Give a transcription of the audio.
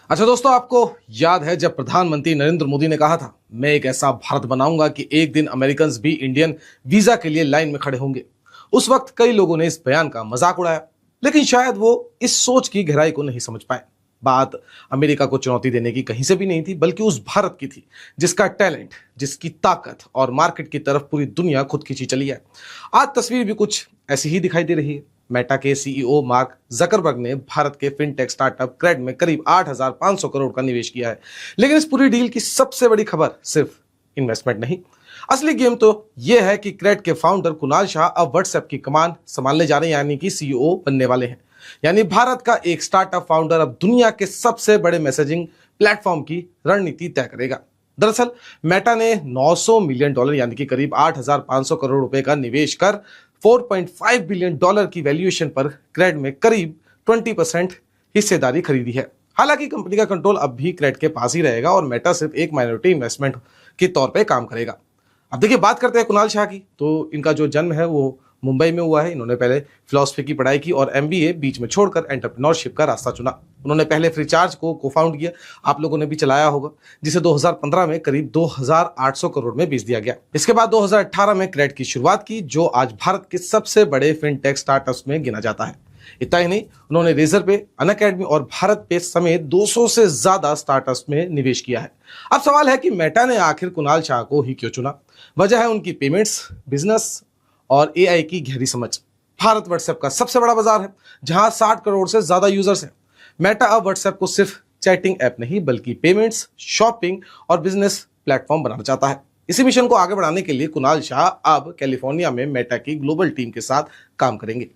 अच्छा दोस्तों, आपको याद है जब प्रधानमंत्री नरेंद्र मोदी ने कहा था, मैं एक ऐसा भारत बनाऊंगा कि एक दिन अमेरिकन भी इंडियन वीजा के लिए लाइन में खड़े होंगे। उस वक्त कई लोगों ने इस बयान का मजाक उड़ाया, लेकिन शायद वो इस सोच की गहराई को नहीं समझ पाए। बात अमेरिका को चुनौती देने की कहीं से भी नहीं थी, बल्कि उस भारत की थी जिसका टैलेंट, जिसकी ताकत और मार्केट की तरफ पूरी दुनिया खुद खींची चली है। आज तस्वीर भी कुछ ऐसी ही दिखाई दे रही है। मेटा के सीईओ मार्क जकरबर्ग ने Bharat K fintech startup crate में करीब 8,500 करोड़ का निवेश किया है। लेकिन इस पूरी डील की सबसे बड़ी खबर सिर्फ इन्वेस्टमेंट नहीं, असली गेम तो यह है कि क्रेड के फाउंडर कुणाल शाह अब व्हाट्सएप की कमान संभालने जा रहे हैं, यानी कि सीईओ बनने वाले हैं। यानी भारत का एक स्टार्टअप फाउंडर अब दुनिया के सबसे बड़े मैसेजिंग प्लेटफॉर्म की रणनीति तय करेगा। दरअसल मेटा ने $900 मिलियन यानी कि करीब 8,500 करोड़ रुपए का निवेश कर $4.5 बिलियन की वैल्यूएशन पर क्रेड में करीब 20% हिस्सेदारी खरीदी है। हालांकि कंपनी का कंट्रोल अब भी क्रेड के पास ही रहेगा और मेटा सिर्फ एक माइनॉरिटी इन्वेस्टमेंट के तौर पे काम करेगा। अब देखिए, बात करते हैं कुणाल शाह की। तो इनका जो जन्म है वो मुंबई में हुआ है। इन्होंने पहले फिलॉसफी की पढ़ाई की और एमबीए बीच में छोड़कर एंटरप्रेन्योरशिप का रास्ता चुना। उन्होंने पहले फ्रीचार्ज को कोफाउंड किया, आप लोगों ने भी चलाया होगा, जिसे 2015 में करीब 2,800 करोड़ में बेच दिया गया। इसके बाद 2018 में क्रेड की शुरुआत की, जो आज भारत के सबसे बड़े फिनटेक स्टार्टअप्स में गिना जाता है। इतना ही नहीं, उन्होंने रेजर पे, अनअकैडमी और भारत पे समेत 200 से ज्यादा स्टार्टअप्स में निवेश किया है। अब सवाल है कि मेटा ने आखिर कुणाल शाह को ही क्यों चुना? वजह है उनकी पेमेंट्स, बिजनेस और एआई की गहरी समझ। भारत व्हाट्सएप का सबसे बड़ा बाजार है, जहां 60 करोड़ से ज्यादा यूजर्स हैं। मेटा अब व्हाट्सएप को सिर्फ चैटिंग ऐप नहीं, बल्कि पेमेंट्स, शॉपिंग और बिजनेस प्लेटफॉर्म बनाना चाहता है। इसी मिशन को आगे बढ़ाने के लिए कुणाल शाह अब कैलिफोर्निया में मेटा की ग्लोबल टीम के साथ काम करेंगे।